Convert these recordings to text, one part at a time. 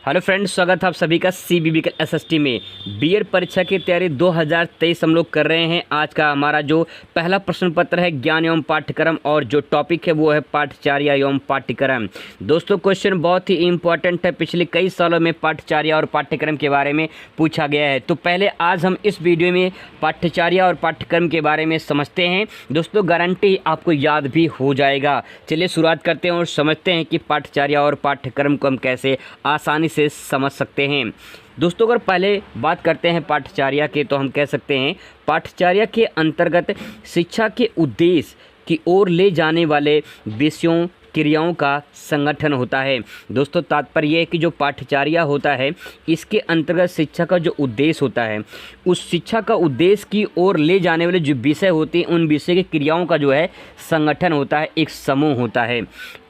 Hello friends, स्वागत है आप सभी का सीबीबी के एसएसटी में। बीएड परीक्षा की तैयारी 2023 हम लोग कर रहे हैं। आज का हमारा जो पहला प्रश्न पत्र है ज्ञान एवं पाठ्यक्रम, और जो टॉपिक है वो है पाठचर्या एवं पाठ्यक्रम। दोस्तों, क्वेश्चन बहुत ही इंपॉर्टेंट है। पिछले कई सालों में पाठचर्या और पाठ्यक्रम के बारे में पूछा गया है। तो पहले आज हम इस वीडियो में पाठचर्या और पाठ्यक्रम के बारे में समझते हैं। दोस्तों, गारंटी आपको याद भी हो जाएगा। चलिए शुरुआत करते हैं और समझते हैं कि पाठचर्या और पाठ्यक्रम को हम कैसे आसानी से समझ सकते हैं। दोस्तों, अगर पहले बात करते हैं पाठचर्या के, तो हम कह सकते हैं पाठचर्या के अंतर्गत शिक्षा के उद्देश्य की ओर ले जाने वाले विषयों क्रियाओं का संगठन होता है। दोस्तों, तात्पर्य है कि जो पाठचर्या होता है इसके अंतर्गत शिक्षा का जो उद्देश्य होता है, उस शिक्षा का उद्देश्य की ओर ले जाने वाले जो विषय होते हैं उन विषय की क्रियाओं का जो है संगठन होता है, एक समूह होता है।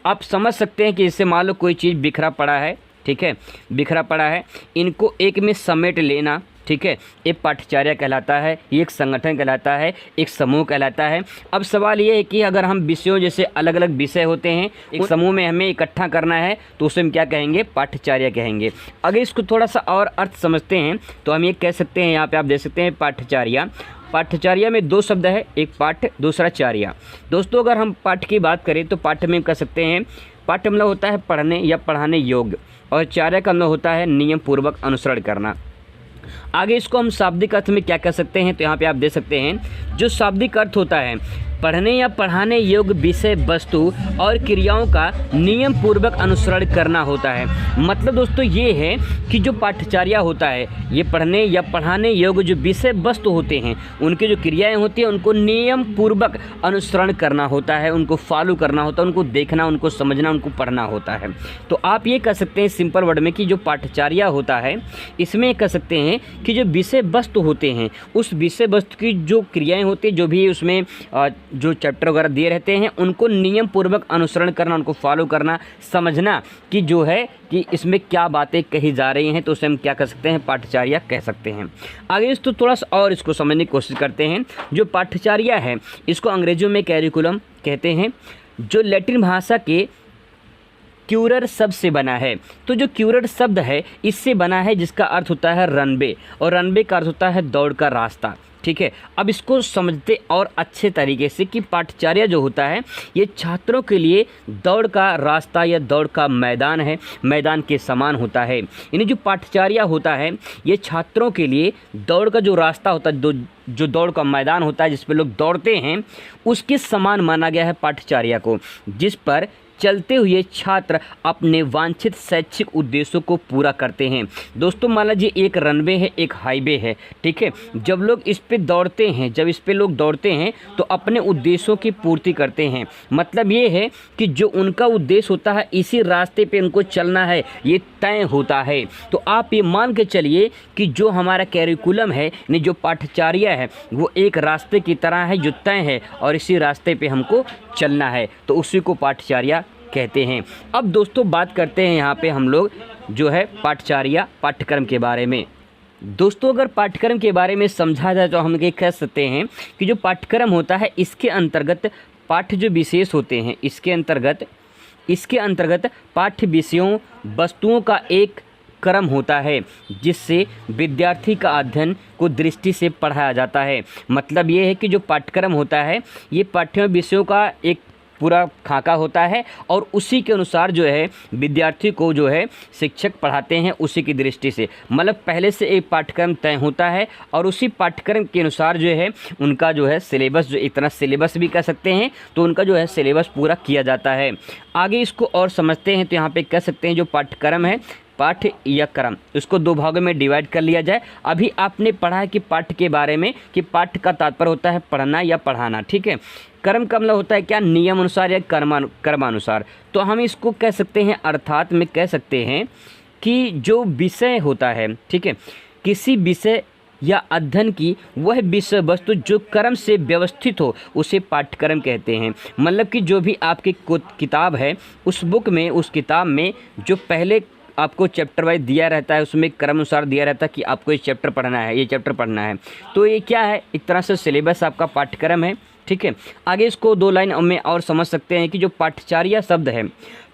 आप समझ सकते हैं कि इससे मान लो कोई चीज़ बिखरा पड़ा है, ठीक है, बिखरा पड़ा है, इनको एक में समेट लेना, ठीक है, ये पाठचर्या कहलाता है, ये एक संगठन कहलाता है, एक समूह कहलाता है। अब सवाल ये है कि अगर हम विषयों, जैसे अलग अलग विषय होते हैं, एक समूह में हमें इकट्ठा करना है तो उसे हम क्या कहेंगे? पाठचर्या कहेंगे। अगर इसको थोड़ा सा और अर्थ समझते हैं तो हम ये कह सकते हैं, यहाँ पे आप देख सकते हैं पाठचर्या। पाठचर्या में दो शब्द है, एक पाठ दूसरा चार्या। दोस्तों, अगर हम पाठ की बात करें तो पाठ में कह सकते हैं, पाठ मतलब होता है पढ़ने या पढ़ाने योग्य, और चार्या का मतलब होता है नियम पूर्वक अनुसरण करना। आगे इसको हम शाब्दिक अर्थ में क्या कह सकते हैं, तो यहाँ पे आप देख सकते हैं जो शाब्दिक अर्थ होता है पढ़ने या पढ़ाने योग्य विषय वस्तु और क्रियाओं का नियम पूर्वक अनुसरण करना होता है। मतलब दोस्तों ये है कि जो पाठचर्या होता है ये पढ़ने या पढ़ाने योग्य जो विषय वस्तु होते हैं उनकी जो क्रियाएं होती हैं उनको नियम पूर्वक अनुसरण करना होता है, उनको फॉलो करना होता है, उनको देखना, उनको समझना, उनको पढ़ना होता है। तो आप ये कह सकते हैं सिंपल वर्ड में कि जो पाठचर्या होता है इसमें कह सकते हैं कि जो विषय वस्तु होते हैं उस विषय वस्तु की जो क्रियाएँ होती हैं, जो भी उसमें जो चैप्टर वगैरह दिए रहते हैं उनको नियम पूर्वक अनुसरण करना, उनको फॉलो करना, समझना कि जो है कि इसमें क्या बातें कही जा रही हैं, तो उसे हम क्या कर सकते हैं? पाठचर्या कह सकते हैं। आगे इसको थोड़ा सा और इसको समझने की कोशिश करते हैं। जो पाठचर्या है इसको अंग्रेजियों में कैरिकुलम कहते हैं, जो लैटिन भाषा के क्यूरर शब्द से बना है। तो जो क्यूरर शब्द है इससे बना है, जिसका अर्थ होता है रनवे, और रनवे का अर्थ होता है दौड़ का रास्ता, ठीक है। अब इसको समझते और अच्छे तरीके से कि पाठचर्या जो होता है ये छात्रों के लिए दौड़ का रास्ता या दौड़ का मैदान है, मैदान के समान होता है। यानी जो पाठचर्या होता है ये छात्रों के लिए दौड़ का जो रास्ता होता है, जो दौड़ का मैदान होता है जिस पर लोग दौड़ते हैं, उसके समान माना गया है पाठचर्या को, जिस पर चलते हुए छात्र अपने वांछित शैक्षिक उद्देश्यों को पूरा करते हैं। दोस्तों, मान लीजिए एक रनवे है, एक हाईवे है, ठीक है। जब लोग इस पे दौड़ते हैं, जब इस पे लोग दौड़ते हैं तो अपने उद्देश्यों की पूर्ति करते हैं। मतलब ये है कि जो उनका उद्देश्य होता है इसी रास्ते पे उनको चलना है, ये तय होता है। तो आप ये मान के चलिए कि जो हमारा कैरिकुलम है, यानी जो पाठचर्या है, वो एक रास्ते की तरह है जो तय है और इसी रास्ते पे हमको चलना है, तो उसी को पाठचर्या कहते हैं। अब दोस्तों बात करते हैं यहाँ पे हम लोग जो है पाठचर्या पाठ्यक्रम के बारे में। दोस्तों, अगर पाठ्यक्रम के बारे में समझा जाए तो हम ये कह सकते हैं कि जो पाठ्यक्रम होता है इसके अंतर्गत पाठ्य जो विशेष होते हैं, इसके अंतर्गत पाठ्य विषयों वस्तुओं का एक क्रम होता है जिससे विद्यार्थी का अध्ययन को दृष्टि से पढ़ाया जाता है। मतलब ये है कि जो पाठ्यक्रम होता है ये पाठ्य विषयों का एक पूरा खाका होता है और उसी के अनुसार जो है विद्यार्थी को जो है शिक्षक पढ़ाते हैं उसी की दृष्टि से। मतलब पहले से एक पाठ्यक्रम तय होता है और उसी पाठ्यक्रम के अनुसार जो है उनका जो है सिलेबस, जो इतना सिलेबस भी कह सकते हैं, तो उनका जो है सिलेबस पूरा किया जाता है। आगे इसको और समझते हैं तो यहाँ पे कह सकते हैं जो पाठ्यक्रम है, पाठ्य या क्रम, इसको दो भागों में डिवाइड कर लिया जाए। अभी आपने पढ़ा है कि पाठ्य के बारे में कि पाठ्य का तात्पर्य होता है पढ़ना या पढ़ाना, ठीक है। कर्म का मतलब होता है क्या? नियम अनुसार या कर्मानुसार। तो हम इसको कह सकते हैं, अर्थात में कह सकते हैं कि जो विषय होता है, ठीक है, किसी विषय या अध्ययन की वह विषय वस्तु जो क्रम से व्यवस्थित हो उसे पाठ्यक्रम कहते हैं। मतलब कि जो भी आपकी किताब है उस बुक में, उस किताब में जो पहले आपको चैप्टर वाइज दिया रहता है उसमें क्रम अनुसार दिया रहता है कि आपको ये चैप्टर पढ़ना है, ये चैप्टर पढ़ना है, तो ये क्या है? एक तरह से सिलेबस आपका पाठ्यक्रम है, ठीक है। आगे इसको दो लाइन में और समझ सकते हैं कि जो पाठचर्या शब्द है,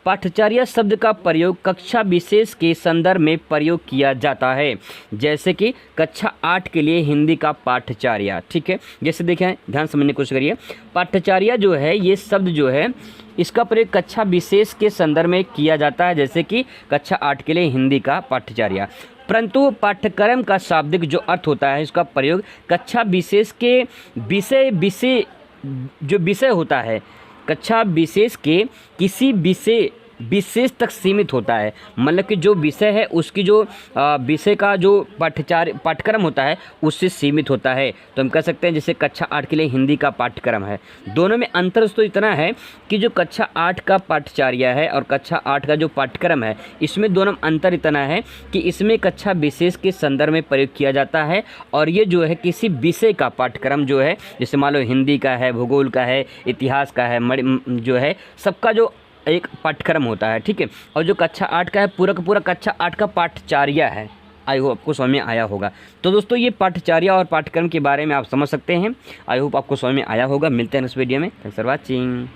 पाठ्यचर्या शब्द का प्रयोग कक्षा विशेष के संदर्भ में प्रयोग किया जाता है, जैसे कि कक्षा 8 के लिए हिंदी का पाठ्यचर्या। ठीक है, जैसे देखें, ध्यान समझने की कोशिश करिए। पाठ्यचर्या जो है, ये शब्द जो है, इसका प्रयोग कक्षा विशेष के संदर्भ में किया जाता है, जैसे कि कक्षा 8 के लिए हिंदी का पाठ्यचर्या। परंतु पाठ्यक्रम का शाब्दिक जो अर्थ होता है, इसका प्रयोग कक्षा विशेष के विषय होता है, कक्षा विशेष के किसी विशेष तक सीमित होता है। मतलब कि जो विषय है उसकी जो विषय का जो पाठ्यक्रम होता है उससे सीमित होता है। तो हम कह सकते हैं जैसे कक्षा 8 के लिए हिंदी का पाठ्यक्रम है। दोनों में अंतर तो इतना है कि जो कक्षा 8 का पाठ्यचर्या है और कक्षा 8 का जो पाठ्यक्रम है, इसमें दोनों में अंतर इतना है कि इसमें कक्षा विशेष के संदर्भ में प्रयोग किया जाता है, और ये जो है किसी विषय का पाठ्यक्रम जो है, जैसे मान लो हिंदी का है, भूगोल का है, इतिहास का है, जो है सबका जो एक पाठ्यक्रम होता है। ठीक है, और जो कक्षा 8 का है, पूरा का पूरा कक्षा 8 का पाठ्यचर्या है। आई होप आपको समझ में आया होगा। तो दोस्तों, ये पाठ्यचर्या और पाठ्यक्रम के बारे में आप समझ सकते हैं। आई होप आपको समझ में आया होगा। मिलते हैं इस वीडियो में। Thanks for watching.